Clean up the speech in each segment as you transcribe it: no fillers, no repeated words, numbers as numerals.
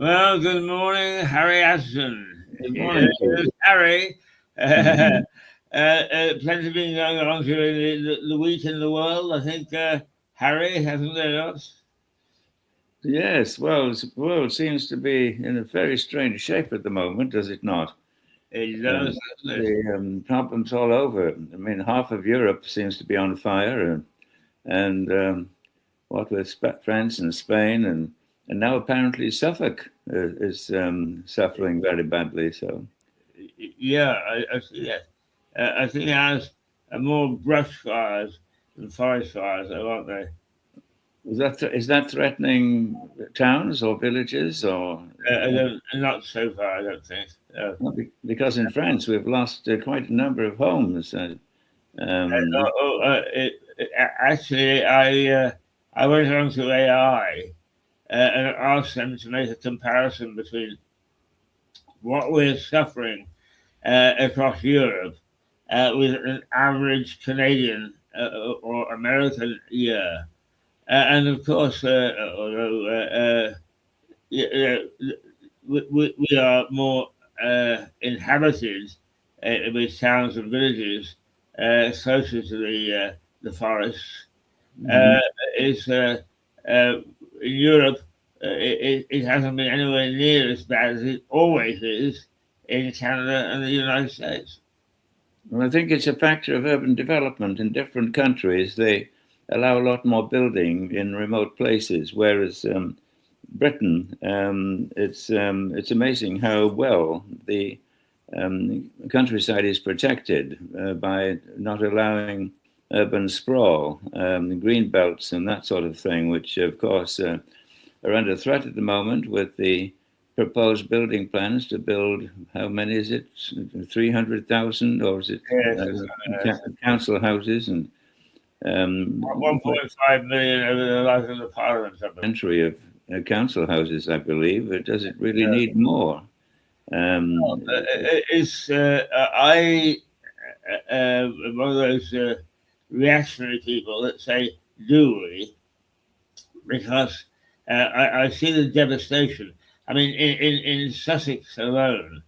Well, good morning, Harry Ashton. Good morning to Here's you. Harry. Mhm. Plenty been going on during the week in the world. I think Harry hasn't there not? Yes, well, the world seems to be in a very strange shape at the moment, does it not? It does, Um, doesn't it? the problems all over. I mean, half of Europe seems to be on fire, and what with France and Spain, and now apparently Suffolk is suffering very badly. So, Yeah, I see that. I think it has more brush fires than forest fires, aren't they? is that threatening towns or villages or? I don't, not so far, I don't think. Well, because in France we've lost quite a number of homes. Um, Actually, I went on to AI and asked them to make a comparison between what we're suffering across Europe with an average Canadian or American year. And of course, although yeah, we are more inhabited with towns and villages closer to the forests, mhm. uh, is uh, in Europe, it hasn't been anywhere near as bad as it always is in Canada and the United States. Well, I think it's a factor of urban development in different countries. They allow a lot more building in remote places, whereas Britain, it's amazing how well the countryside is protected by not allowing urban sprawl, green belts, and that sort of thing, which of course are under threat at the moment with the proposed building plans to build, how many is it? 300,000, or is it Yes, council houses and quite 1.5 million over the life of the Parliament. a century of council houses, I believe. Does it really need more? Um, It's I one of those reactionary people that say, "Do we?" Because I see the devastation. I mean, in Sussex alone,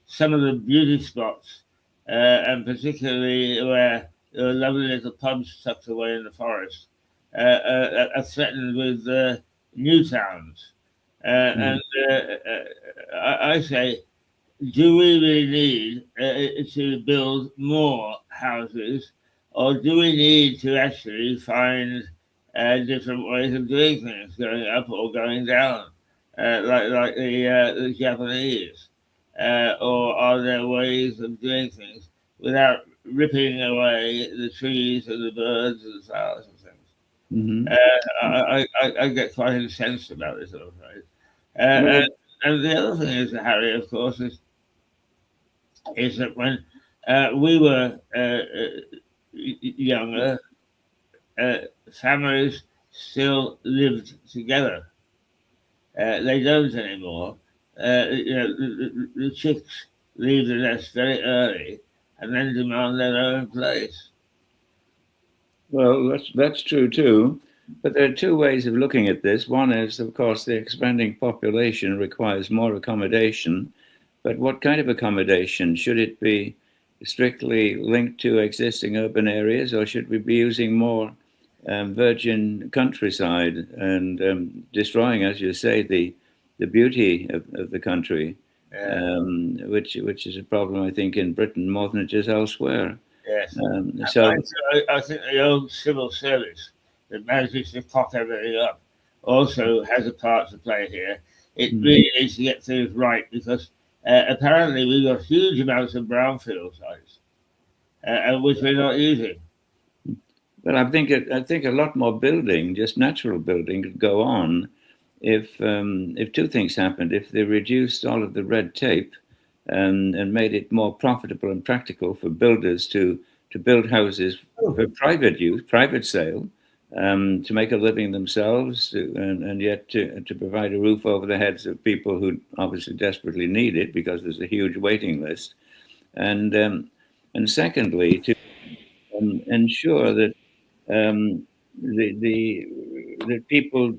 some of the beauty spots, and particularly where there are lovely little pubs tucked away in the forest, are threatened with new towns. And I say, do we really need to build more houses, or do we need to actually find different ways of doing things, going up or going down, like the Japanese? Or are there ways of doing things without ripping away the trees and the birds and the flowers and things? mhm. I get quite incensed about this, I'm afraid. Well, And the other thing is, Harry, of course, is that when we were younger, uh, families still lived together. They don't anymore. The chicks leave the nest very early and then demand their own place. well, that's true too. But there are two ways of looking at this. One is, of course, the expanding population requires more accommodation. But what kind of accommodation? Should it be strictly linked to existing urban areas, or should we be using more virgin countryside and destroying, as you say, the beauty of the country, Yeah, which is a problem I think in Britain more than it is elsewhere. yes. So I think the old civil service that manages to cock everything up also has a part to play here. It mhm. really needs to get things right because apparently we've got huge amounts of brownfield sites, which we're not using. Well, I think a lot more building, just natural building, could go on if two things happened. If they reduced all of the red tape and made it more profitable and practical for builders to build houses for private use, private sale, to make a living themselves, and yet to provide a roof over the heads of people who obviously desperately need it because there's a huge waiting list, and um, and secondly to ensure that um, the that people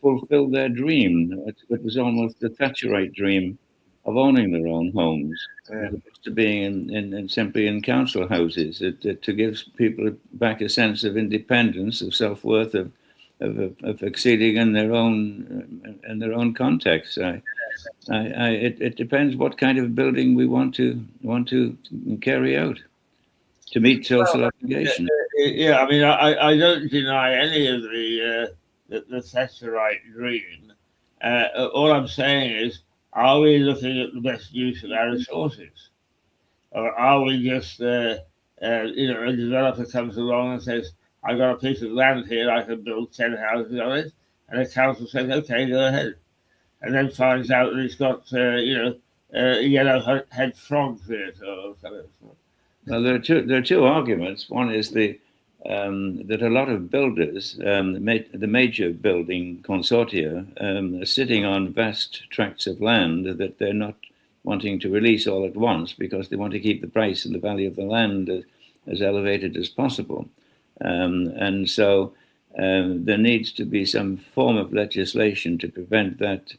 fulfill their dream. It was almost the Thatcherite dream of owning their own homes, Yeah. as opposed to being in simply in council houses. To give people back a sense of independence, of self-worth, of exceeding in their own context. It depends what kind of building we want to carry out to meet social obligation. Yeah, I mean, I don't deny any of the Thatcherite dream. All I'm saying is, are we looking at the best use of our resources, or are we just, a developer comes along and says, "I've got a piece of land here, I can build 10 houses on it," and the council says, "Okay, go ahead," and then finds out that it's got, yellow-head frogs in it or something. Well, there are two arguments. One is that a lot of builders, the major building consortia, are sitting on vast tracts of land that they're not wanting to release all at once because they want to keep the price and the value of the land as elevated as possible. And so there needs to be some form of legislation to prevent that,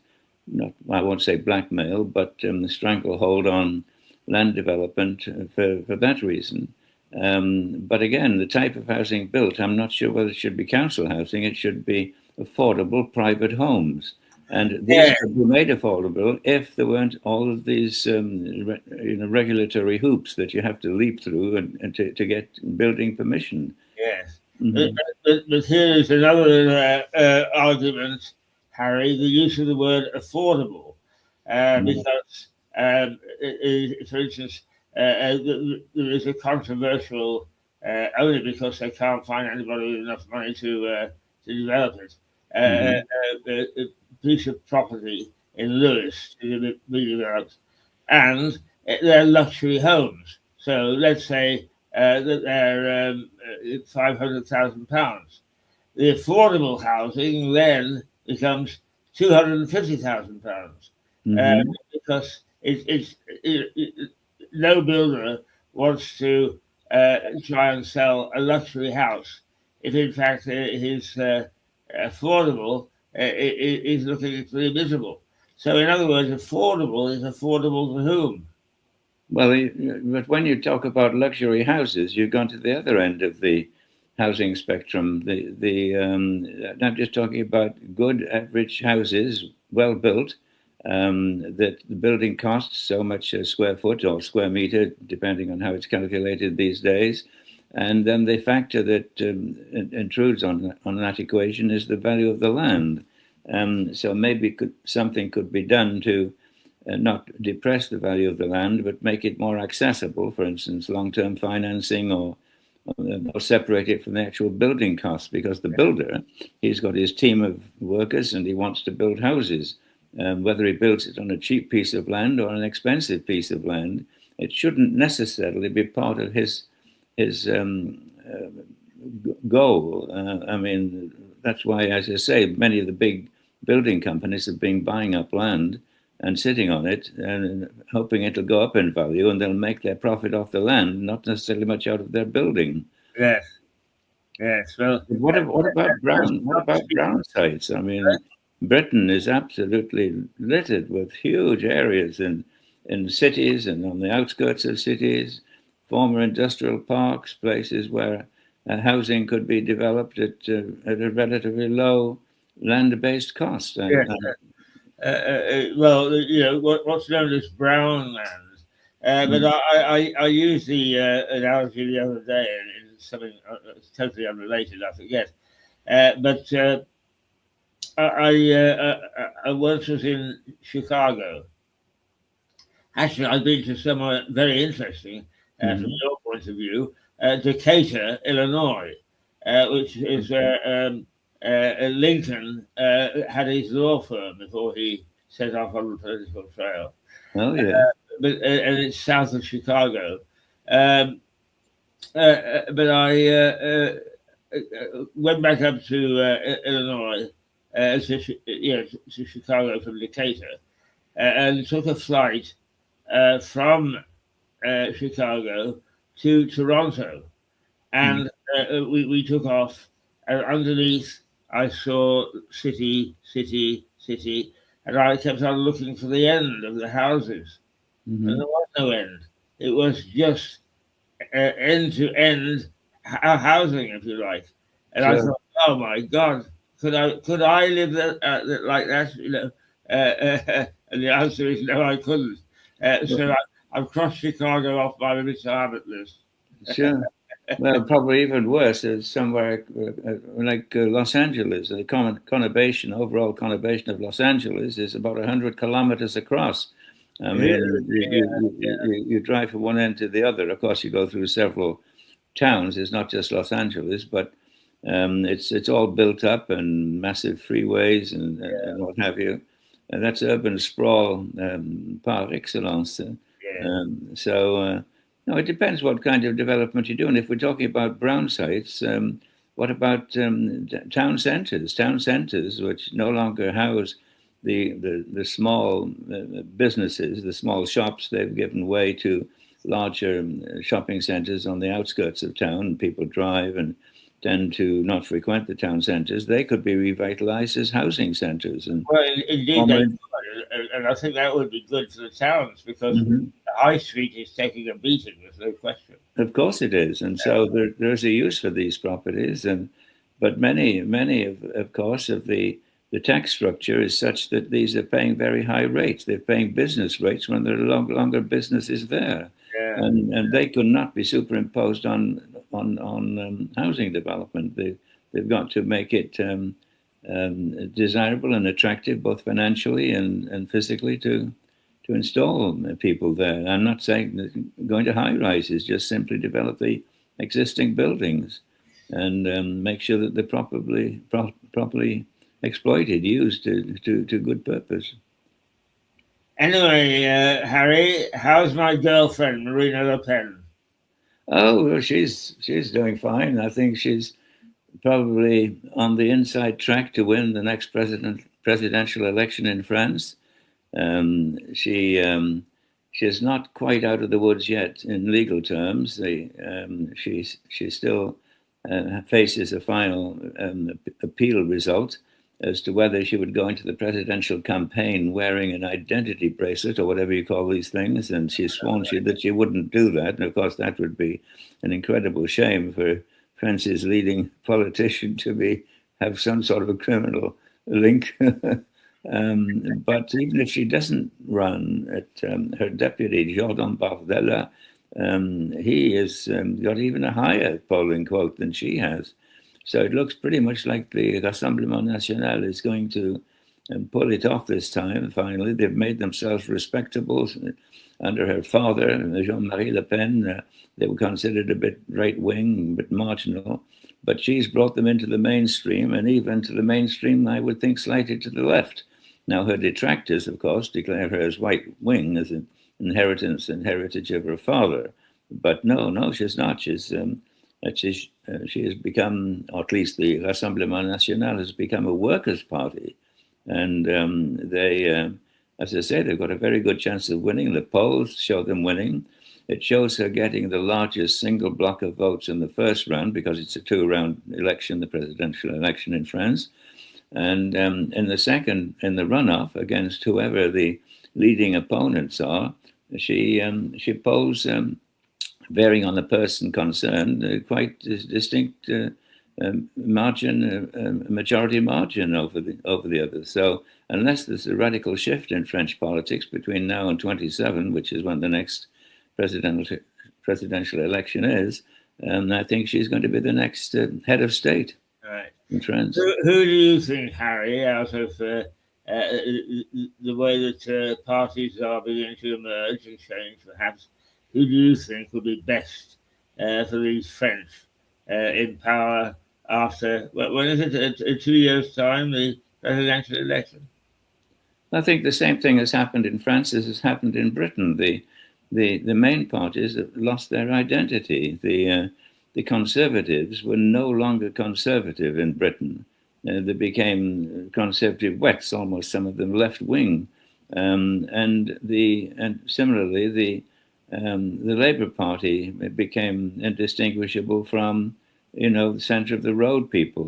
I won't say blackmail, but stranglehold on land development for that reason. But again, the type of housing built, I'm not sure whether it should be council housing. It should be affordable private homes. And these could be made affordable if there weren't all of these regulatory hoops that you have to leap through and to get building permission. Yes. Mm-hmm. But here is another argument, Harry, the use of the word affordable. Because, for instance, there is a controversial, only because they can't find anybody with enough money to develop it, a piece of property in Lewes to be developed, and they're luxury homes. So let's say that they're £500,000. The affordable housing then becomes £250,000 because no builder wants to try and sell a luxury house if in fact his affordable is looking pretty miserable. So in other words, affordable is affordable to whom? Well, but when you talk about luxury houses, you've gone to the other end of the housing spectrum. I'm just talking about good average houses, well built, that the building costs so much a square foot or square meter, depending on how it's calculated these days. And then the factor that intrudes on that equation is the value of the land. So maybe something could be done to not depress the value of the land, but make it more accessible. For instance, long-term financing, or separate it from the actual building costs, because the builder, he's got his team of workers and he wants to build houses. Whether he builds it on a cheap piece of land or an expensive piece of land, it shouldn't necessarily be part of his goal. I mean, that's why, as I say, many of the big building companies have been buying up land and sitting on it and hoping it'll go up in value, and they'll make their profit off the land, not necessarily much out of their building. Yes. Well, what about brown sites? I mean, Britain is absolutely littered with huge areas in cities and on the outskirts of cities, former industrial parks, places where housing could be developed at a relatively low land-based cost. Well, what's known as brown land. But I used the analogy the other day, and it's something totally unrelated, I forget. But I once was in Chicago. Actually, I've been to somewhere very interesting from your point of view, Decatur, Illinois, which is Lincoln had his law firm before he set off on the political trail. Oh yeah, and it's south of Chicago. But I went back up to Illinois, to Chicago from Decatur, and took a flight from Chicago to Toronto, and we took off underneath I saw city, city, city, and I kept on looking for the end of the houses, and Hmm. there was no end. It was just end to end housing, if you like. And I Sure. thought, oh my God, could I live like that? And the answer is no, I couldn't. So I've crossed Chicago off my retirement list. Sure. Well, probably even worse is somewhere like Los Angeles. The overall conurbation of Los Angeles is about 100 kilometers across. I mean, you drive from one end to the other. Of course, you go through several towns. It's not just Los Angeles, but it's all built up and massive freeways and what have you. And that's urban sprawl par excellence. Yeah, No, it depends what kind of development you do. And if we're talking about brown sites, what about town centres? Town centres, which no longer house the small businesses, the small shops, they've given way to larger shopping centres on the outskirts of town. People drive and tend to not frequent the town centres. They could be revitalised as housing centres and well, indeed they almost. could, and I think that would be good for the towns because Mhm. the high street is taking a beating. There's no question. Of course it is, and so there's a use for these properties, and but many of course of the tax structure is such that these are paying very high rates. They're paying business rates when there are longer businesses there, Yeah. and they could not be superimposed on housing development. They've got to make it desirable and attractive both financially and physically to install people there. I'm not saying that going to high rises, just simply develop the existing buildings and make sure that they're properly exploited, used to good purpose. Anyway, Harry, how's my girlfriend, Marina Le Pen? Oh, well, she's doing fine. I think she's probably on the inside track to win the next presidential election in France. She's not quite out of the woods yet in legal terms. She still faces a final appeal result as to whether she would go into the presidential campaign wearing an identity bracelet or whatever you call these things. And she's sworn that she wouldn't do that. And of course, that would be an incredible shame for France's leading politician to have some sort of a criminal link. But even if she doesn't run, her deputy, Jordan Bardella, he has got even a higher polling quote than she has. So it looks pretty much like the Rassemblement National is going to pull it off this time, finally. They've made themselves respectable. Under her father, Jean-Marie Le Pen, they were considered a bit right-wing, a bit marginal. But she's brought them into the mainstream, and even to the mainstream, I would think, slightly to the left. Now, her detractors, of course, declare her as right-wing, as an inheritance and heritage of her father. But no, she's not. She has become, or at least the Rassemblement National has become a workers' party. And as I say, they've got a very good chance of winning. The polls show them winning. It shows her getting the largest single block of votes in the first round because it's a two-round election, the presidential election in France. And in the second, in the runoff against whoever the leading opponents are, she polls, varying on the person concerned, quite distinct majority margin over the others. So unless there's a radical shift in French politics between now and 27, which is when the next presidential election is, I think she's going to be the next head of state. Right. In France. Who do you think, Harry, out of the way that parties are beginning to emerge and change, perhaps, who do you think would be best for these French in power after, when is it, in 2 years' time, the presidential election? I think the same thing has happened in France as has happened in Britain. The main parties have lost their identity. The Conservatives were no longer conservative in Britain. They became conservative wets, almost some of them left wing, and similarly the Labour Party became indistinguishable from the center of the road people.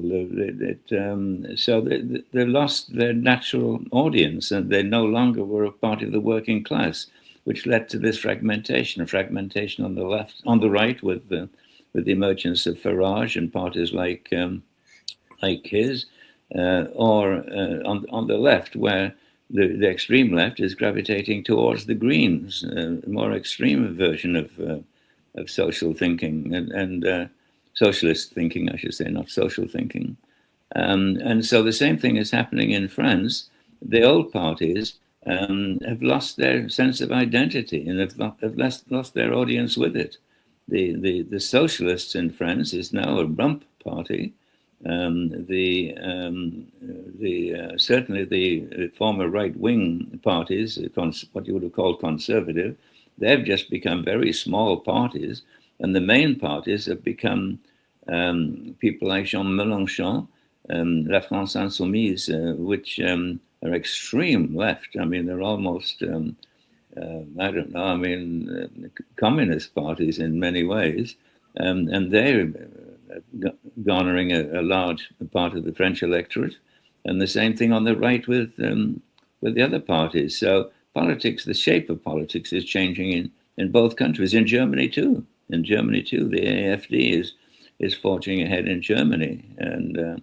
So they lost their natural audience, and they no longer were a part of the working class, which led to this fragmentation on the left, on the right, with the emergence of Farage and parties like his, or on the left, where the extreme left is gravitating towards the Greens, a more extreme version of social thinking and socialist thinking, I should say, not social thinking. And so the same thing is happening in France. The old parties have lost their sense of identity and have lost their audience with it. The socialists in France is now a rump party. Certainly the former right-wing parties, what you would have called conservative, they've just become very small parties, and the main parties have become people like Jean Mélenchon, La France Insoumise, which are extreme left. I mean, they're almost, I don't know, I mean, communist parties in many ways, and they're garnering a large part of the French electorate, and the same thing on the right with the other parties. So politics, the shape of politics is changing in both countries. In Germany too. The AfD is forging ahead in Germany, and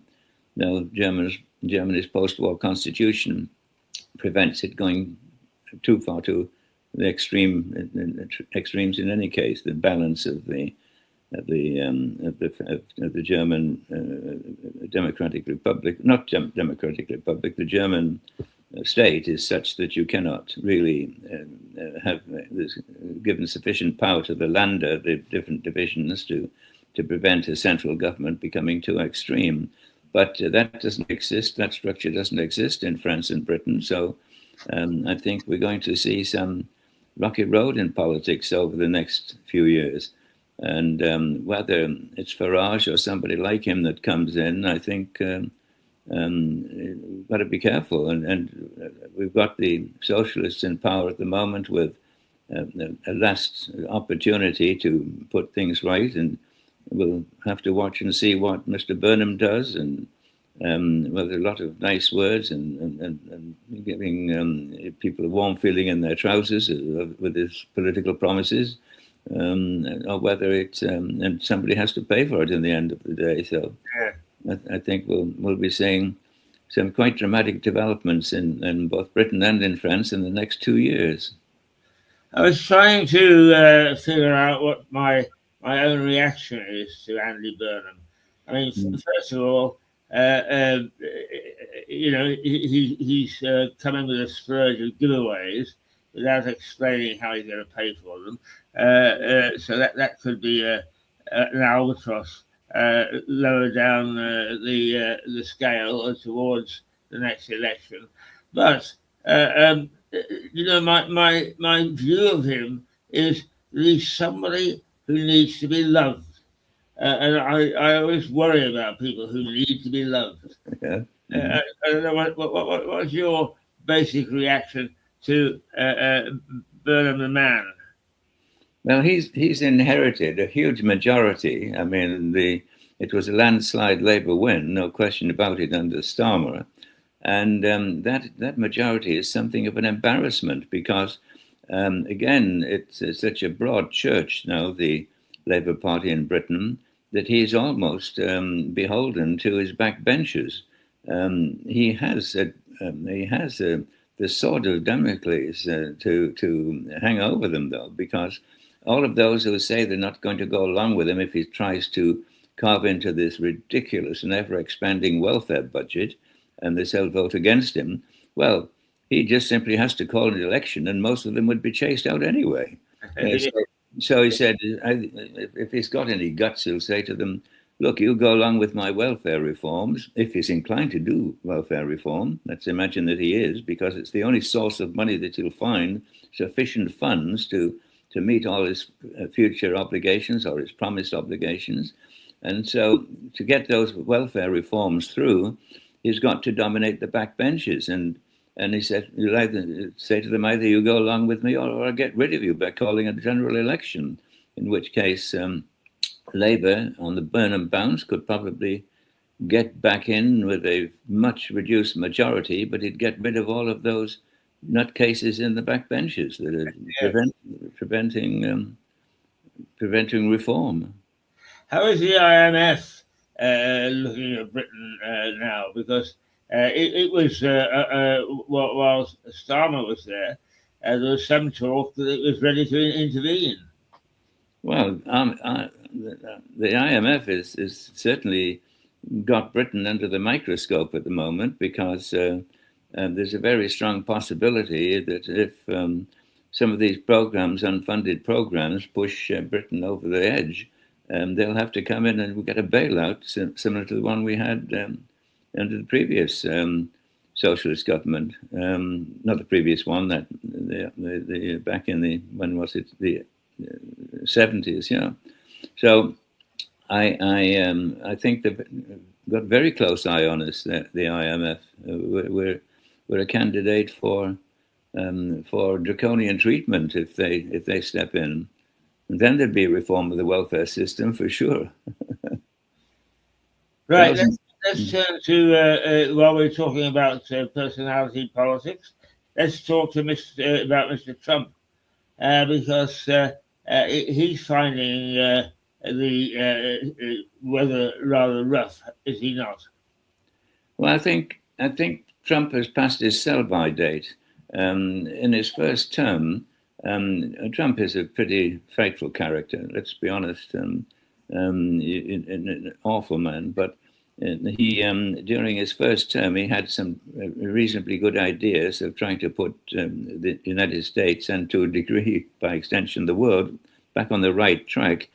now Germany's post-war constitution prevents it going too far to the extremes. In any case, the balance of the German Democratic Republic, not Democratic Republic, the German state is such that you cannot really have given sufficient power to the Länder, the different divisions, to prevent a central government becoming too extreme. But that doesn't exist. That structure doesn't exist in France and Britain. So I think we're going to see some rocky road in politics over the next few years. And whether it's Farage or somebody like him that comes in, I think we've got to be careful. And we've got the socialists in power at the moment with a last opportunity to put things right. And we'll have to watch and see what Mr. Burnham does, and with a lot of nice words and giving people a warm feeling in their trousers with his political promises. Or whether it's and somebody has to pay for it in the end of the day. So I think we'll be seeing some quite dramatic developments in both Britain and in France in the next 2 years. I was trying to figure out what my own reaction is to Andy Burnham. I mean, first of all, he's coming with a splurge of giveaways without explaining how he's going to pay for them. So that could be an albatross lower down the scale towards the next election. But my view of him is that he's somebody who needs to be loved, and I always worry about people who need to be loved. Yeah. I don't know what's your basic reaction to Burnham the man? Well, he's inherited a huge majority. I mean, it was a landslide Labour win, no question about it, under Starmer, and that majority is something of an embarrassment because, again, it's such a broad church now, the Labour Party in Britain, that he's almost beholden to his backbenchers. He has the sword of Damocles to hang over them, though, because all of those who say they're not going to go along with him if he tries to carve into this ridiculous and ever-expanding welfare budget, and they shall vote against him, well, he just simply has to call an election, and most of them would be chased out anyway. So he said, if he's got any guts, he'll say to them, look, you go along with my welfare reforms, if he's inclined to do welfare reform. Let's imagine that he is, because it's the only source of money that he'll find sufficient funds to meet all his future obligations or his promised obligations. And so to get those welfare reforms through, he's got to dominate the backbenches. And he said, you'll either say to them, either you go along with me or I get rid of you by calling a general election, in which case Labour on the Burnham bounce could probably get back in with a much reduced majority, but he'd get rid of all of those nutcases in the backbenches that are preventing reform. How is the IMF looking at Britain now? Because it was while Starmer was there was some talk that it was ready to intervene. Well, the IMF is certainly got Britain under the microscope at the moment, because there's a very strong possibility that if some of these programs, unfunded programs, push Britain over the edge, they'll have to come in and we'll get a bailout similar to the one we had under the previous socialist government. Not the previous one, that the back in the, when was it, the 70s, yeah. So I think they've got a very close eye on us, the IMF. We're a candidate for draconian treatment if they step in. And then there'd be a reform of the welfare system for sure. Right. Let's turn to while we're talking about personality politics. Let's talk to about Mr. Trump, because he's finding the weather rather rough, is he not? Well, I think Trump has passed his sell-by date. In his first term, Trump is a pretty faithful character. Let's be honest, an awful man. But he, during his first term, he had some reasonably good ideas of trying to put the United States, and to a degree, by extension, the world, back on the right track.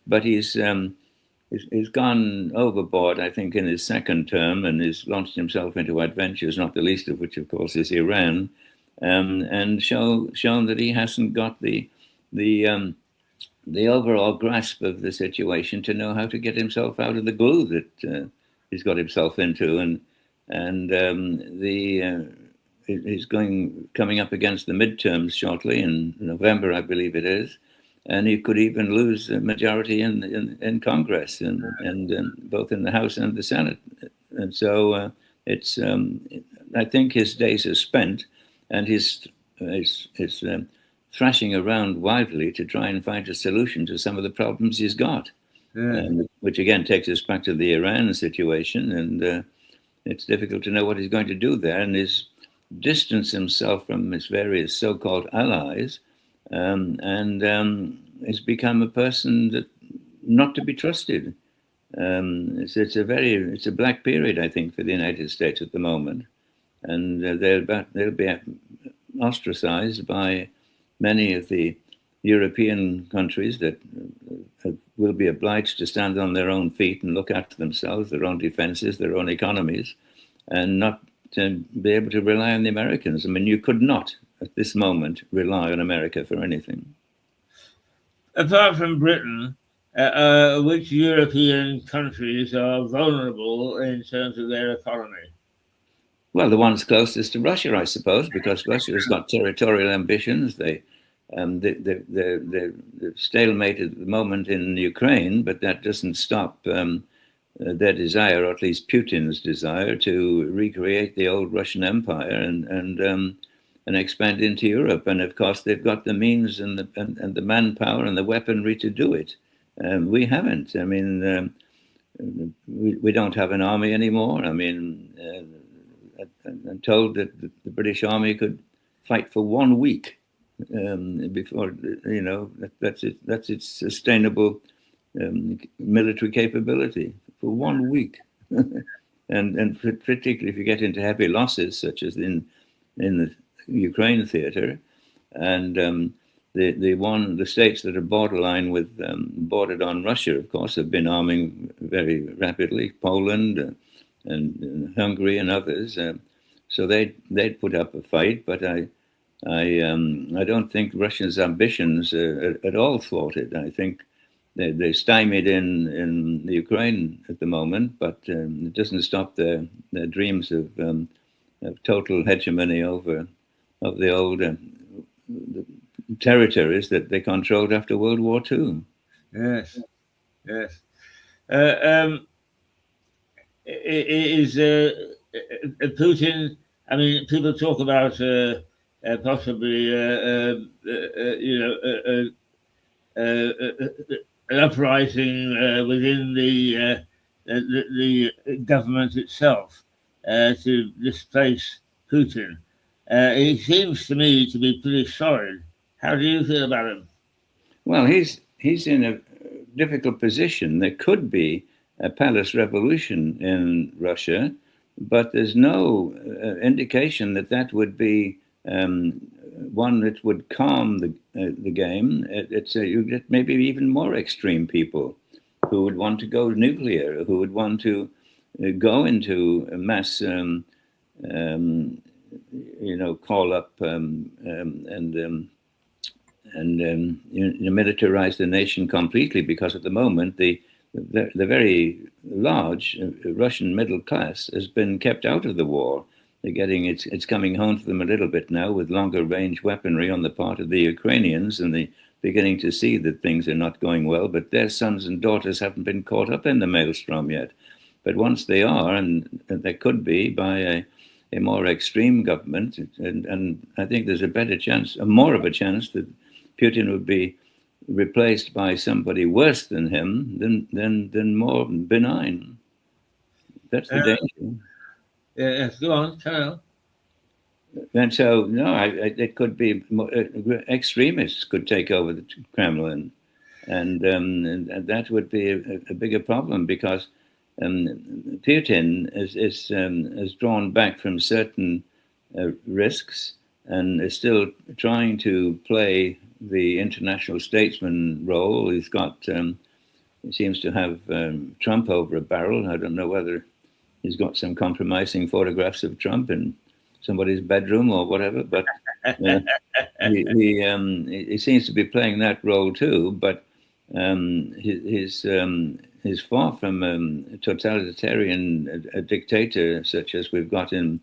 But he's gone overboard, I think, in his second term, and has launched himself into adventures, not the least of which, of course, is Iran, and shown that he hasn't got the overall grasp of the situation to know how to get himself out of the glue that he's got himself into, and he's coming up against the midterms shortly in November, I believe it is. And he could even lose a majority in Congress, and both in the House and the Senate. And so it's I think his days are spent, and he's thrashing around wildly to try and find a solution to some of the problems he's got. Yeah. Which again takes us back to the Iran situation, and it's difficult to know what he's going to do there. And he's distanced himself from his various so-called allies. And has become a person that not to be trusted. It's a black period, I think, for the United States at the moment, and they'll be ostracized by many of the European countries that will be obliged to stand on their own feet and look after themselves, their own defenses, their own economies, and not to be able to rely on the Americans. I mean, you could not, at this moment, rely on America for anything. Apart from Britain, which European countries are vulnerable in terms of their economy? Well, the ones closest to Russia, I suppose, because Russia has got territorial ambitions. They're stalemated at the moment in Ukraine, but that doesn't stop their desire, or at least Putin's desire, to recreate the old Russian Empire and expand into Europe. And of course, they've got the means and the manpower and the weaponry to do it. We haven't. I mean, we don't have an army anymore. I mean, I'm told that the British Army could fight for 1 week before, that's its sustainable military capability, for 1 week. and particularly if you get into heavy losses, such as in the Ukraine theater, and the states that are bordered on Russia, of course, have been arming very rapidly. Poland and Hungary and others. So they'd put up a fight, but I don't think Russia's ambitions are at all thwarted. I think they're stymied in the Ukraine at the moment, but it doesn't stop their dreams of total hegemony over of the old the territories that they controlled after World War II. Yes. Yes. Uh, um, is Putin? I mean, people talk about possibly, an uprising within the government itself to displace Putin. He seems to me to be pretty solid. How do you feel about him? Well, he's in a difficult position. There could be a palace revolution in Russia, but there's no indication that that would be one that would calm the game. You get maybe even more extreme people who would want to go nuclear, who would want to go into a mass, um, call up militarize the nation completely, because at the moment the very large Russian middle class has been kept out of the war. They're getting it's coming home to them a little bit now with longer range weaponry on the part of the Ukrainians, and they beginning to see that things are not going well. But their sons and daughters haven't been caught up in the maelstrom yet. But once they are, and there could be by a more extreme government, and I think there's a better chance, more of a chance that Putin would be replaced by somebody worse than him than more benign. That's the danger. Yes, go on, carry on. And so, no, it could be extremists could take over the Kremlin, and that would be a bigger problem, because Putin is drawn back from certain risks and is still trying to play the international statesman role. He seems to have Trump over a barrel. I don't know whether he's got some compromising photographs of Trump in somebody's bedroom or whatever, but he seems to be playing that role too. But he's far from a totalitarian dictator such as we've got in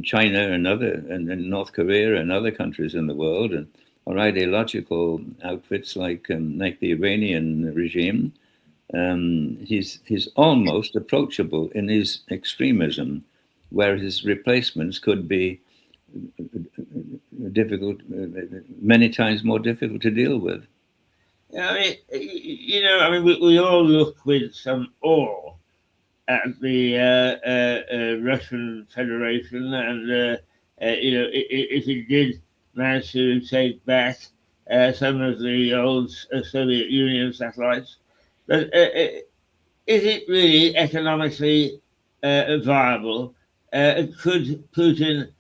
China and in North Korea and other countries in the world, or ideological outfits like the Iranian regime. He's almost approachable in his extremism, where his replacements could be difficult, many times more difficult to deal with. Yeah, I mean, we all look with some awe at the Russian Federation, and if it did manage to take back some of the old Soviet Union satellites, but is it really economically viable? Could Putin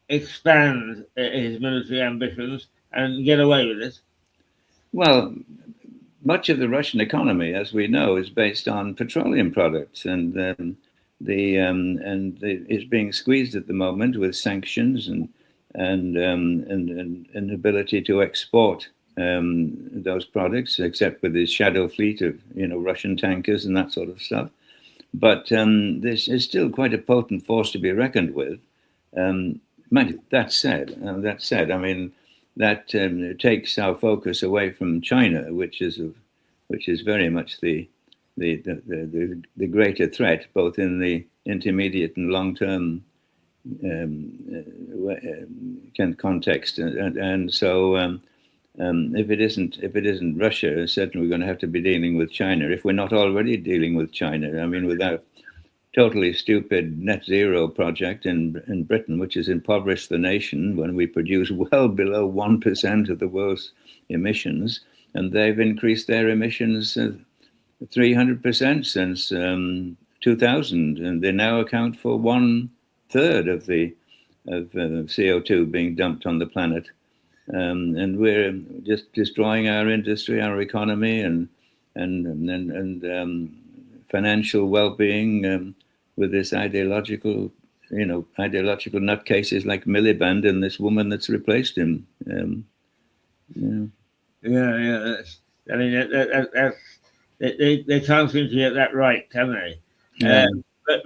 expand his military ambitions and get away with it? Well, much of the Russian economy, as we know, is based on petroleum products, and is being squeezed at the moment with sanctions and inability to export those products, except with his shadow fleet of Russian tankers and that sort of stuff. But this is still quite a potent force to be reckoned with. That said, I mean, that takes our focus away from China, which is very much the greater threat, both in the intermediate and long term context. And so, if it isn't Russia, certainly we're going to have to be dealing with China, if we're not already dealing with China. I mean, with our totally stupid net zero project in Britain, which has impoverished the nation when we produce well below 1% of the world's emissions, and they've increased their emissions 300% since 2000, and they now account for 1/3 of CO2 being dumped on the planet. And we're just destroying our industry, our economy, and financial well-being with this ideological nutcases like Miliband and this woman that's replaced him. Yeah. I mean, they can't seem to get that right, can they? Yeah. But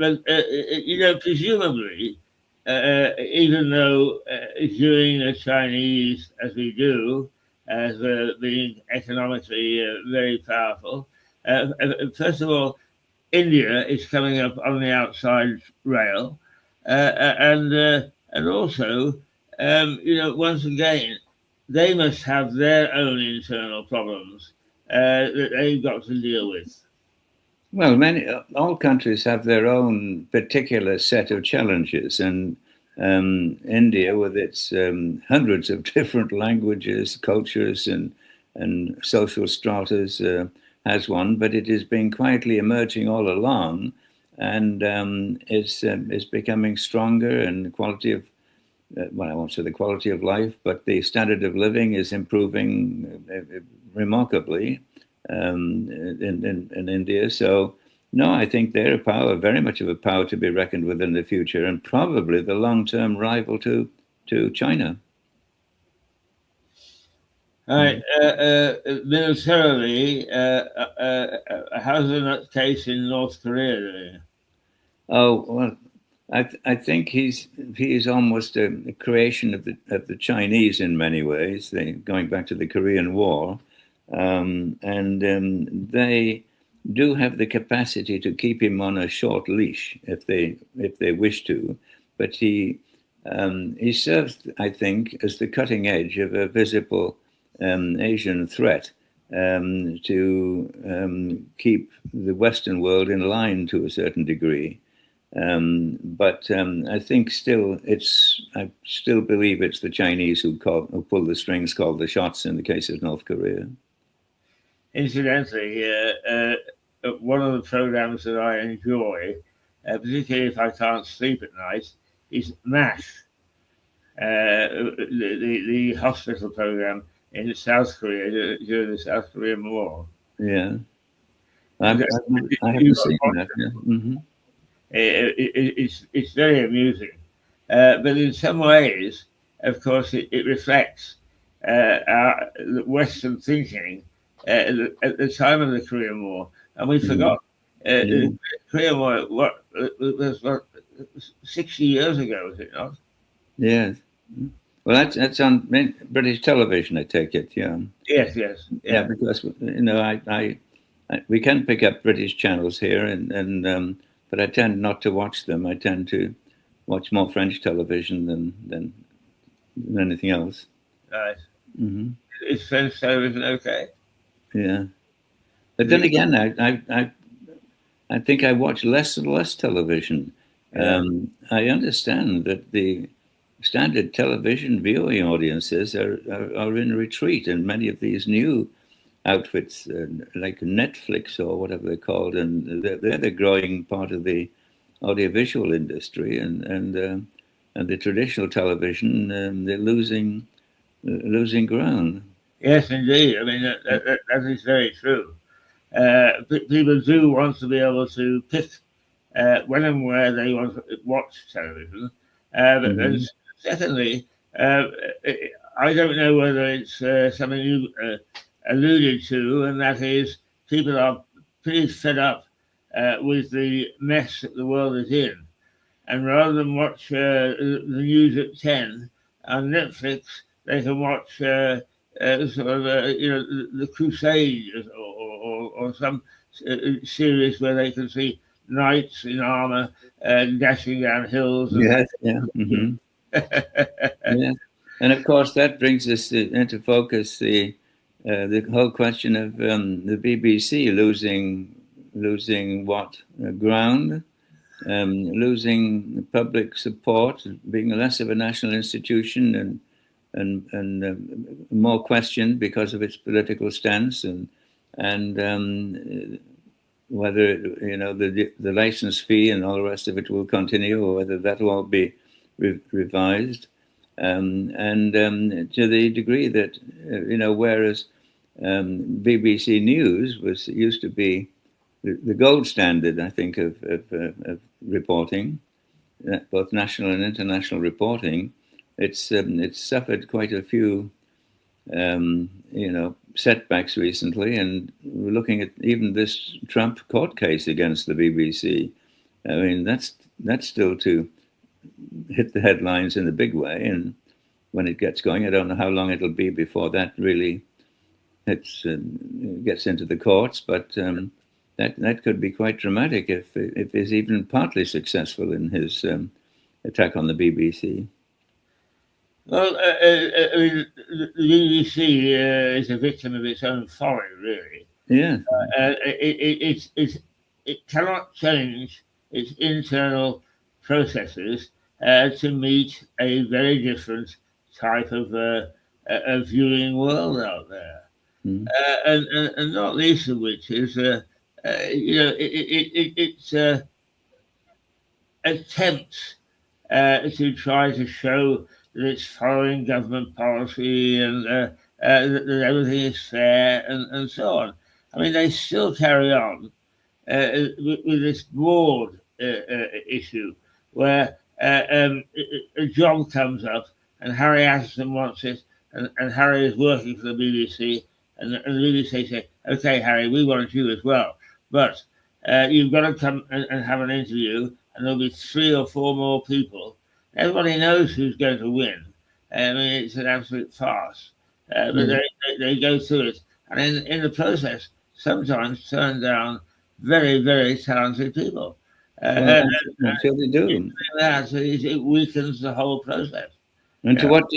presumably, even though viewing the Chinese as we do, as being economically very powerful, First of all, India is coming up on the outside rail, and also, once again, they must have their own internal problems that they've got to deal with. Well, all countries have their own particular set of challenges, and India, with its hundreds of different languages, cultures, and social stratas, has one, but it has been quietly emerging all along, and is becoming stronger, and the quality of well, I won't say the quality of life, but the standard of living is improving remarkably in India. So, no, I think they're a power, very much of a power to be reckoned with in the future, and probably the long-term rival to China. All right. Militarily, how's the case in North Korea doing? Oh well, I think he is almost a creation of the Chinese in many ways. Going back to the Korean War, and they do have the capacity to keep him on a short leash if they wish to. But he serves, I think, as the cutting edge of a visible Asian threat to keep the Western world in line to a certain degree. But I think I still believe it's the Chinese who pull the strings, call the shots in the case of North Korea. Incidentally, one of the programs that I enjoy, particularly if I can't sleep at night, is MASH, the hospital program in South Korea during the South Korean War. Yeah, I haven't seen that. Yeah. Mm-hmm. It's very amusing, but in some ways, of course, it reflects our Western thinking at the time of the Korean War, and we forgot the Korean War. What was 60 years ago, was it not? Yes. Well, that's on British television, I take it. Yeah. Yes. Yeah, because we can pick up British channels here, and but I tend not to watch them. I tend to watch more French television than anything else. Right. Mm-hmm. Is French television okay? Yeah, but then again, I think I watch less and less television. Yeah. I understand that the standard television viewing audiences are in retreat, and many of these new outfits like Netflix or whatever they're called, and they're the growing part of the audiovisual industry, and the traditional television they're losing ground. Yes, indeed. I mean that is very true. People do want to be able to pick when and where they want to watch television, but then secondly, I don't know whether it's something you alluded to, and that is people are pretty fed up with the mess that the world is in, and rather than watch the news at 10 on Netflix, they can watch sort of the Crusades or some series where they can see knights in armor dashing down hills. Yes, yeah. Mm-hmm. Yeah. And of course that brings us into focus the whole question of the BBC losing what ground, losing public support, being less of a national institution, and more questioned because of its political stance, and whether the license fee and all the rest of it will continue, or whether that will all be revised. And to the degree that whereas BBC News used to be the gold standard, I think, of reporting, both national and international reporting, it's suffered quite a few setbacks recently, and we're looking at even this Trump court case against the BBC. I mean, that's still to hit the headlines in a big way, and when it gets going, I don't know how long it'll be before that really gets into the courts, but that could be quite dramatic if he's even partly successful in his attack on the BBC. Well, I mean, the BBC is a victim of its own folly, really. Yeah. It cannot change its internal processes to meet a very different type of viewing world out there. Mm. And not least of which is, its attempts to try to show that it's following government policy and that everything is fair and so on. I mean, they still carry on with this broad issue where a job comes up and Harry Ashton wants it, and Harry is working for the BBC, and the BBC say, "Okay, Harry, we want you as well, but you've got to come and have an interview, and there'll be 3 or 4 more people." Everybody knows who's going to win. I mean, it's an absolute farce. But they go through it, and in the process, sometimes turn down very, very talented people. Well, until they do. It weakens the whole process. And to what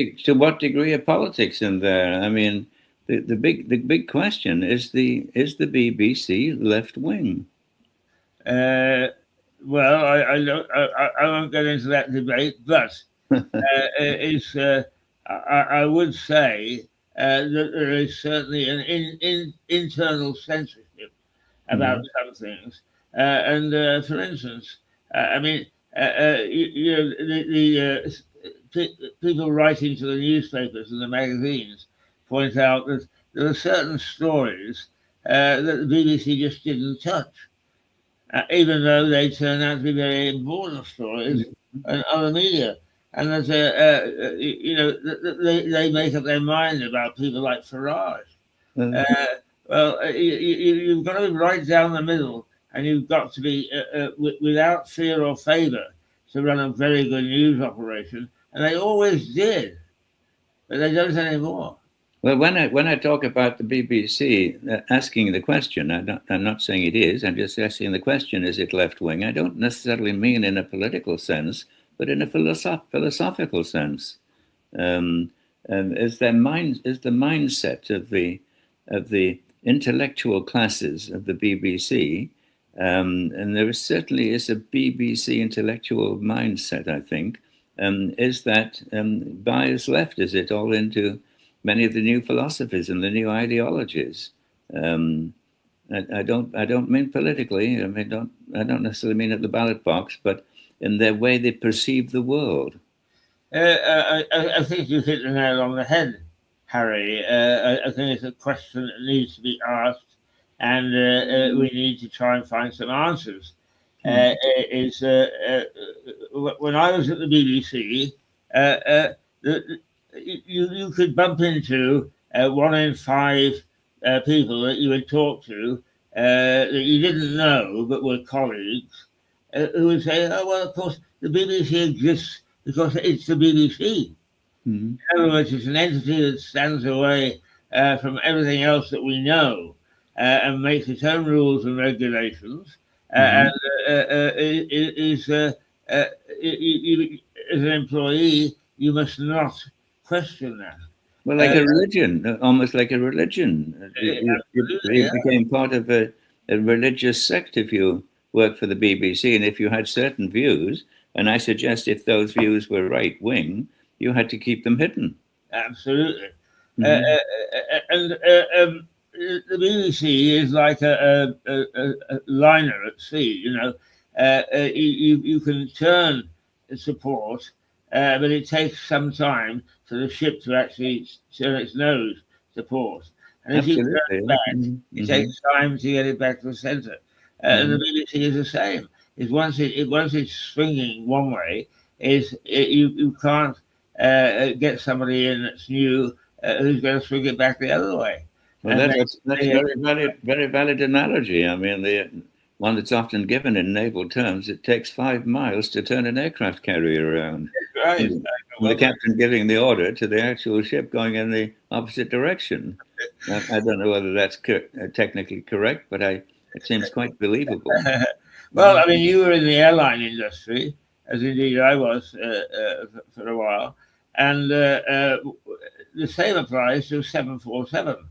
degree are politics in there? I mean, the big question is the BBC left wing? Well, I won't get into that debate, but I would say that there is certainly an internal censorship about some things. For instance, I mean, people writing to the newspapers and the magazines point out that there are certain stories that the BBC just didn't touch. Even though they turn out to be very important stories in other media. And there's they make up their mind about people like Farage. Well, you've got to be right down the middle, and you've got to be without fear or favor to run a very good news operation. And they always did, but they don't anymore. Well, when I talk about the BBC asking the question, I'm not saying it is. I'm just asking the question: is it left wing? I don't necessarily mean in a political sense, but in a philosophical sense. Is the mindset of the intellectual classes of the BBC, and there certainly is a BBC intellectual mindset, I think, is that bias left? Is it all into many of the new philosophies and the new ideologies? I don't mean politically. I don't necessarily mean at the ballot box, but in their way they perceive the world. I think you hit the nail on the head, Harry. I think it's a question that needs to be asked, and we need to try and find some answers. When I was at the BBC, you could bump into 1 in 5 people that you would talk to that you didn't know but were colleagues who would say, "Oh, well, of course, the BBC exists because it's the BBC." In other words, it's an entity that stands away from everything else that we know and makes its own rules and regulations. And as an employee, you must not question that. Well, like a religion, almost like a religion. You became part of a religious sect if you worked for the BBC, and if you had certain views, and I suggest if those views were right wing, you had to keep them hidden. Absolutely. And the BBC is like a liner at sea. You can turn support, but it takes some time for the ship to actually turn its nose to port. And if you turn it back, it takes time to get it back to the centre. And the BBC is the same. Once it's swinging one way, you can't get somebody in that's new who's going to swing it back the other way. Well, that's very valid analogy. I mean, the one that's often given in naval terms, it takes 5 miles to turn an aircraft carrier around. Right. The captain giving the order to the actual ship going in the opposite direction. I don't know whether that's technically correct, but it seems quite believable. Well, I mean, you were in the airline industry, as indeed I was for a while, and the same applies to 747.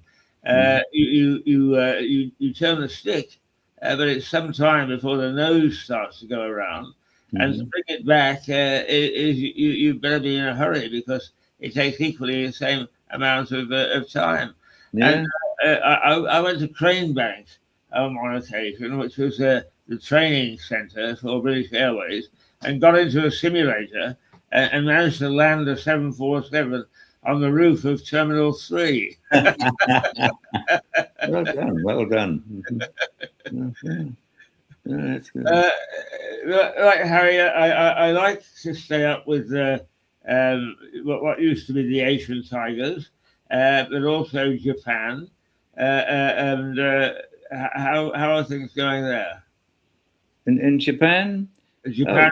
You turn the stick, but it's some time before the nose starts to go around, and to bring it back you better be in a hurry because it takes equally the same amount of time. Yeah. And I went to Crane Bank on occasion, which was the training center for British Airways, and got into a simulator and managed to land a 747 on the roof of Terminal 3. Well done, well done. That's good. Like Harry, I like to stay up with what used to be the Asian tigers, but also Japan. And how are things going there? In Japan? Japan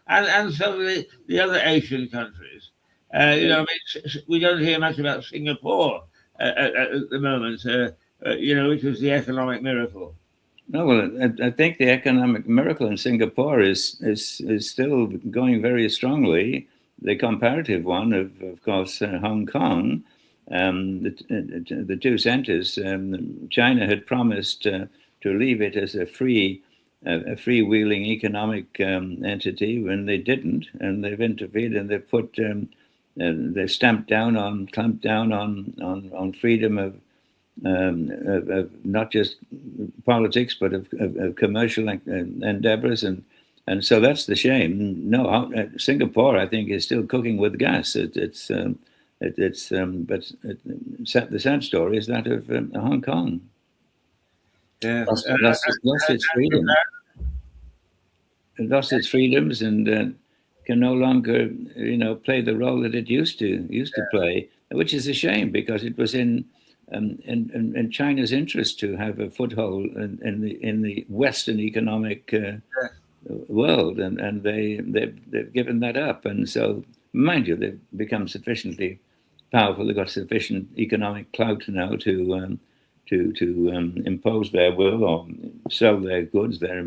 and some of the other Asian countries. You know, I mean, we don't hear much about Singapore at the moment, you know, which was the economic miracle. No, well, I think the economic miracle in Singapore is still going very strongly. The comparative one, of course, Hong Kong, the two centres. China had promised to leave it as a freewheeling economic entity when they didn't, and they've intervened and they've put they clamped down on freedom of not just politics, but of commercial endeavors, and so that's the shame. No, Singapore, I think, is still cooking with gas. But the sad story is that of Hong Kong. Yeah, lost its freedom. It lost its freedoms and can no longer, play the role that it used to play, which is a shame because it was in China's interest to have a foothold in the Western economic world, and they've given that up. And so, mind you, they've become sufficiently powerful. They've got sufficient economic clout now to impose their will or sell their goods, their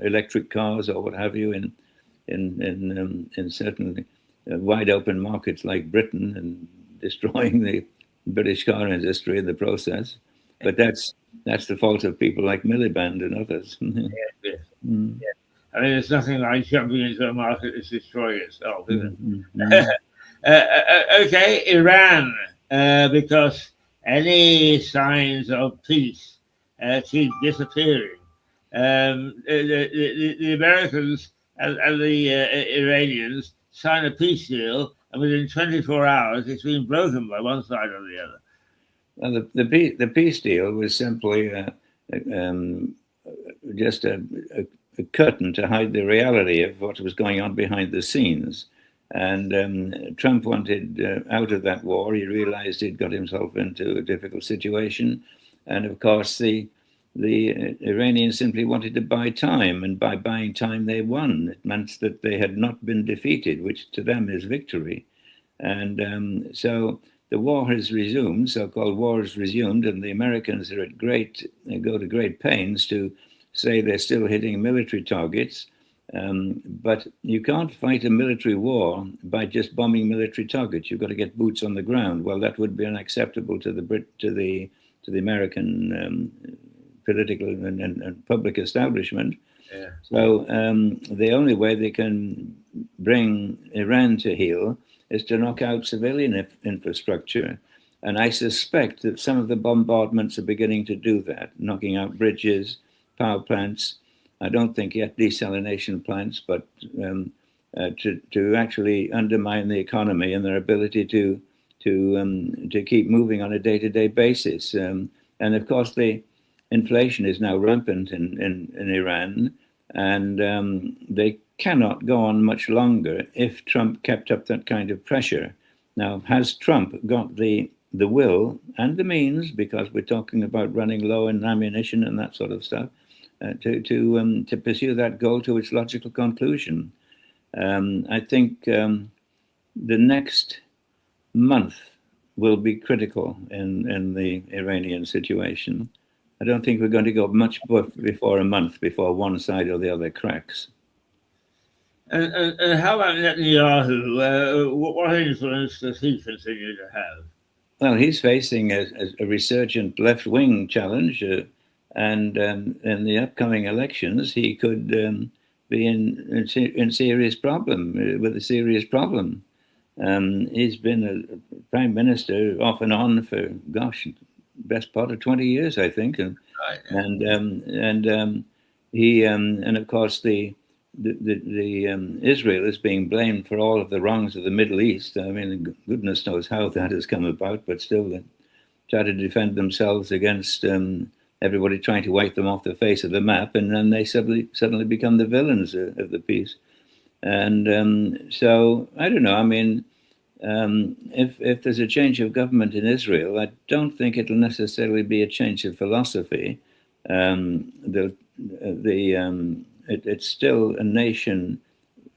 electric cars or what have you in certain wide open markets like Britain, and destroying the British car industry in the process. But that's the fault of people like Miliband and others. Yes. I mean, there's nothing like jumping into a market that's destroying itself, is it? Okay, Iran, because any signs of peace keep disappearing. The Americans and the Iranians sign a peace deal, and within 24 hours, it's been broken by one side or the other. Well, the peace deal was simply just a curtain to hide the reality of what was going on behind the scenes. And Trump wanted out of that war. He realized he'd got himself into a difficult situation. And of course, the Iranians simply wanted to buy time, and by buying time, they won. It meant that they had not been defeated, which to them is victory. And so the war has resumed, so-called war has resumed, and the Americans are go to great pains to say they're still hitting military targets. But you can't fight a military war by just bombing military targets. You've got to get boots on the ground. Well, that would be unacceptable to the American political and public establishment. Yeah. So the only way they can bring Iran to heel is to knock out civilian infrastructure. And I suspect that some of the bombardments are beginning to do that, knocking out bridges, power plants. I don't think yet desalination plants, but to actually undermine the economy and their ability to keep moving on a day-to-day basis. And of course, the inflation is now rampant in Iran, and they cannot go on much longer if Trump kept up that kind of pressure. Now, has Trump got the will and the means, because we're talking about running low in ammunition and that sort of stuff, to pursue that goal to its logical conclusion? I think the next month will be critical in the Iranian situation. I don't think we're going to go much before a month before one side or the other cracks. And how about Netanyahu? What influence does he continue to have? Well, he's facing a resurgent left-wing challenge, and in the upcoming elections, he could be in serious problem with a serious problem. He's been a prime minister off and on for, gosh, best part of 20 years, I think, and Right, yeah. and of course the Israel is being blamed for all of the wrongs of the Middle East. I mean, goodness knows how that has come about, but still they try to defend themselves against everybody trying to wipe them off the face of the map, and then they suddenly become the villains of the piece. And so I don't know. I mean, if there's a change of government in Israel, I don't think it'll necessarily be a change of philosophy. It's still a nation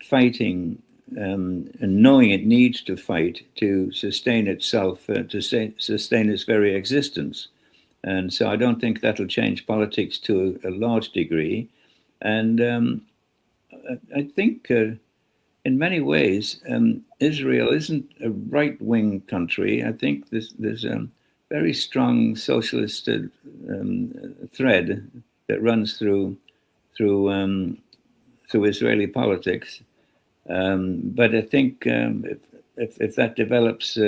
fighting and knowing it needs to fight to sustain itself, to sustain its very existence. And so I don't think that'll change politics to a large degree. And I think in many ways, Israel isn't a right-wing country. I think there's a very strong socialist thread that runs through Israeli politics. But I think if that develops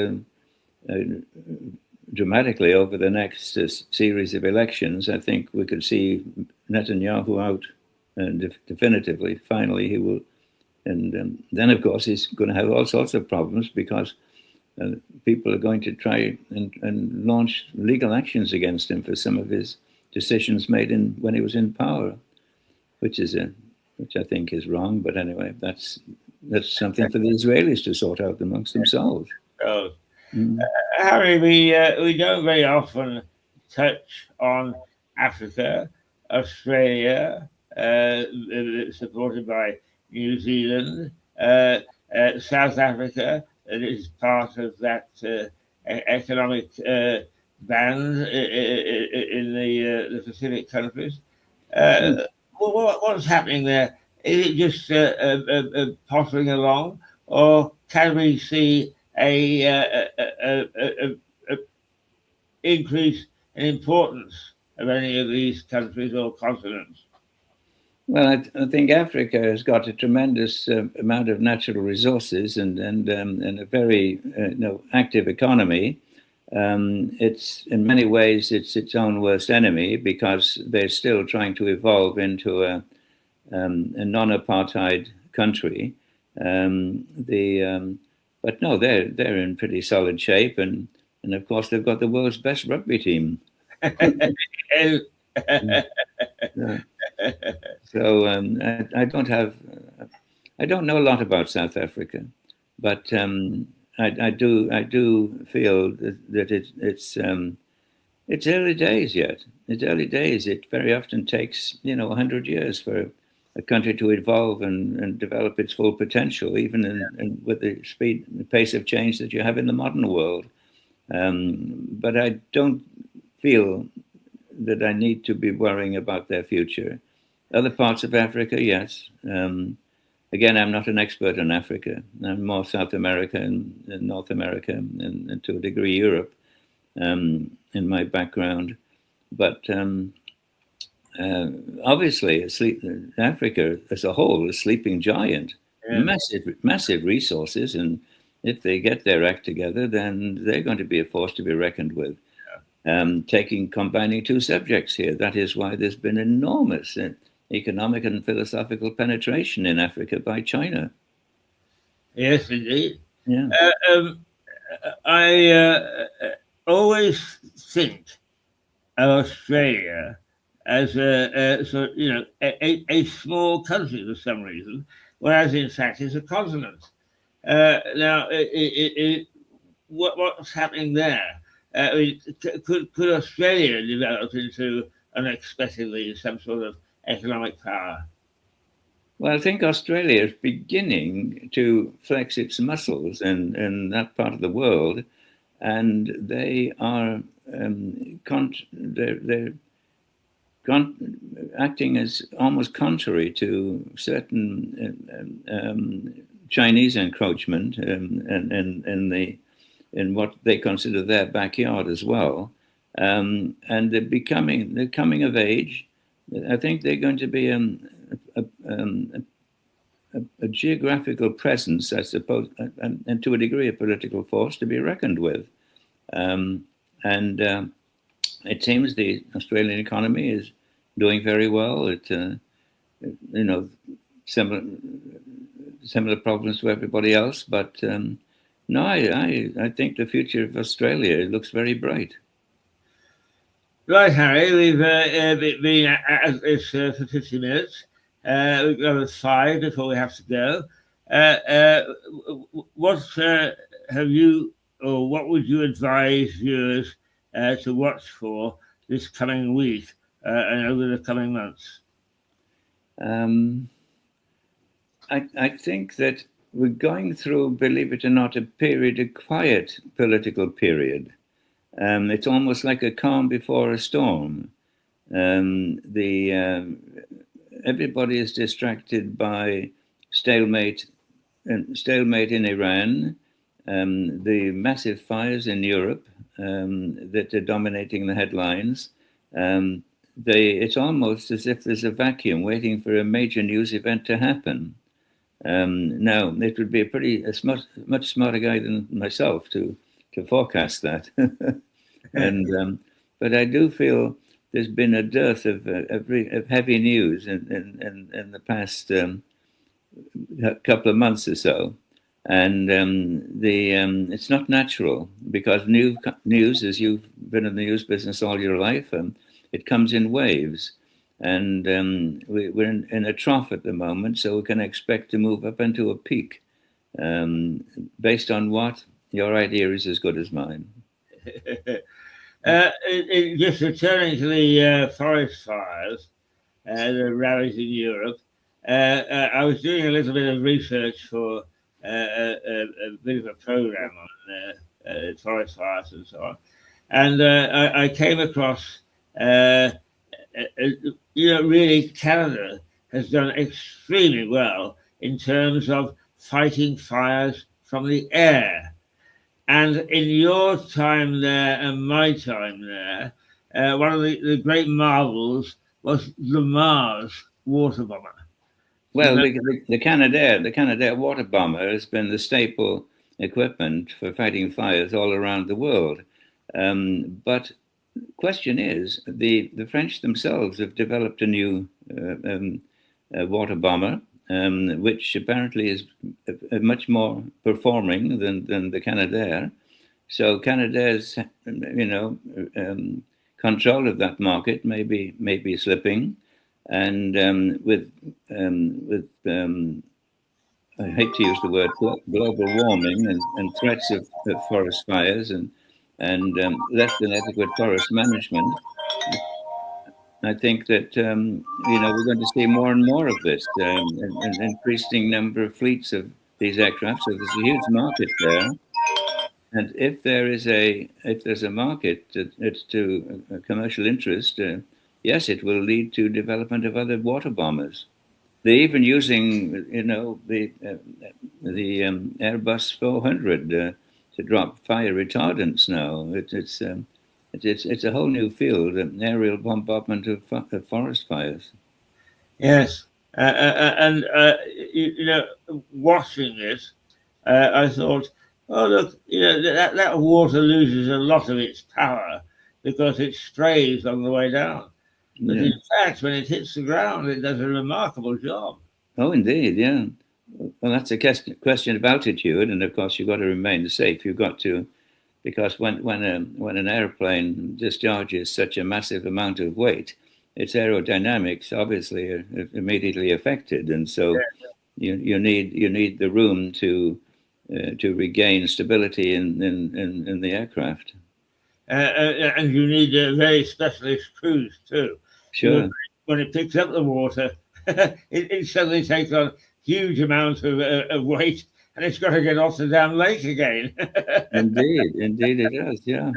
dramatically over the next series of elections, I think we could see Netanyahu out definitively. Finally, he will. And then, of course, he's going to have all sorts of problems because people are going to try and launch legal actions against him for some of his decisions made when he was in power, which I think is wrong. But anyway, that's something for the Israelis to sort out amongst themselves. Oh. Harry, we don't very often touch on Africa, Australia, supported by New Zealand, South Africa, that is part of that economic band in the Pacific countries. What's happening there? Is it just pottering along, or can we see a increase in importance of any of these countries or continents? Well, I think Africa has got a tremendous amount of natural resources and a very active economy. It's in many ways it's its own worst enemy because they're still trying to evolve into a non-apartheid country. But no, they're in pretty solid shape, and of course they've got the world's best rugby team. So I don't know a lot about South Africa, but I do feel that it's early days yet. It's early days. It very often takes 100 years for a country to evolve and develop its full potential, even with the pace of change that you have in the modern world. But I don't feel that I need to be worrying about their future. Other parts of Africa, yes. Again, I'm not an expert in Africa. I'm more South America and North America and to a degree Europe in my background. But obviously, Africa as a whole is a sleeping giant. Yeah. Massive resources. And if they get their act together, then they're going to be a force to be reckoned with. Combining two subjects here. That is why there's been enormous economic and philosophical penetration in Africa by China. Yes, indeed. Yeah. I always think of Australia as a small country for some reason, whereas in fact it's a continent. Now, what's happening there? Could Australia develop into unexpectedly some sort of economic power? Well, I think Australia is beginning to flex its muscles in that part of the world. and they are they're acting as almost contrary to certain Chinese encroachment in what they consider their backyard as well, and they're coming of age. I think they're going to be a geographical presence, I suppose, and to a degree a political force to be reckoned with. It seems the Australian economy is doing very well. Similar problems to everybody else, but no, I think the future of Australia looks very bright. Right, Harry, we've been at this for 50 minutes. We've got 5 before we have to go. What have you, or what would you advise viewers to watch for this coming week and over the coming months? I think that we're going through, believe it or not, a quiet political period. It's almost like a calm before a storm. Everybody is distracted by stalemate in Iran, the massive fires in Europe that are dominating the headlines. It's almost as if there's a vacuum waiting for a major news event to happen. Now, it would be much smarter guy than myself to forecast that. But I do feel there's been a dearth of heavy news in the past couple of months or so, and it's not natural because news, as you've been in the news business all your life, it comes in waves, and we're in a trough at the moment, so we can expect to move up into a peak. Based on what? Your idea is as good as mine. Just returning to the forest fires, the rallies in Europe, I was doing a little bit of research for a bit of a program on forest fires and so on, and I came across, really Canada has done extremely well in terms of fighting fires from the air. And in your time there and my time there, one of the great marvels was the Mars water bomber. Well, the Canadair water bomber has been the staple equipment for fighting fires all around the world. But the question is, the French themselves have developed a new water bomber, which apparently is much more performing than the Canadair. So Canadair's, control of that market may be slipping, and with I hate to use the word global warming and threats of forest fires and less than adequate forest management, I think that we're going to see more and more of this, an increasing number of fleets of these aircraft. So there's a huge market there, and if there's a market it's to a commercial interest, yes, it will lead to development of other water bombers. They're even using the Airbus 400 to drop fire retardants now. It's a whole new field, aerial bombardment of forest fires. Yes, and watching this, I thought, oh look, that water loses a lot of its power because it strays on the way down. But in fact, when it hits the ground, it does a remarkable job. Oh, indeed, yeah. Well, that's a question of altitude, and of course, you've got to remain safe. You've got to. Because when an airplane discharges such a massive amount of weight, its aerodynamics obviously are immediately affected, and so you need the room to regain stability in the aircraft. And you need very specialist crews too. Sure. When it picks up the water, it suddenly takes on huge amounts of weight, and it's got to get off the damn lake again. Indeed it does. Yeah.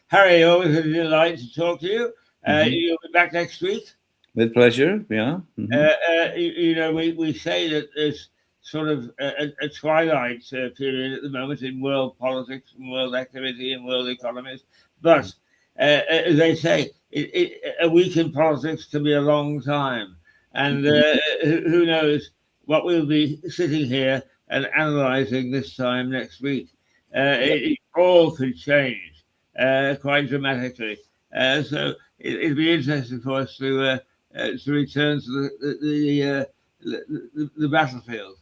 Harry, always a delight to talk to you. Mhm. You'll be back next week. With pleasure. Yeah. We say that there's sort of a twilight period at the moment in world politics and world activity and world economies. But as they say, a week in politics can be a long time. And who knows what we'll be sitting here and analysing this time next week. It all could change quite dramatically. So it'd be interesting for us to return to the battlefield.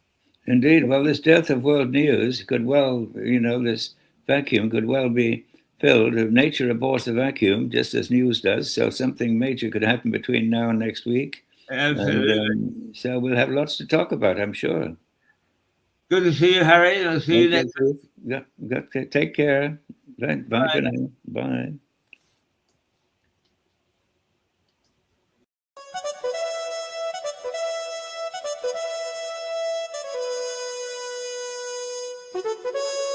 Indeed. Well, this dearth of world news could well, this vacuum could well be filled. If nature abhors the vacuum, just as news does, so something major could happen between now and next week. Absolutely. And so we'll have lots to talk about, I'm sure. Good to see you, Harry. I'll see you next week. Take care. Right. Bye for now. Bye. Thank you.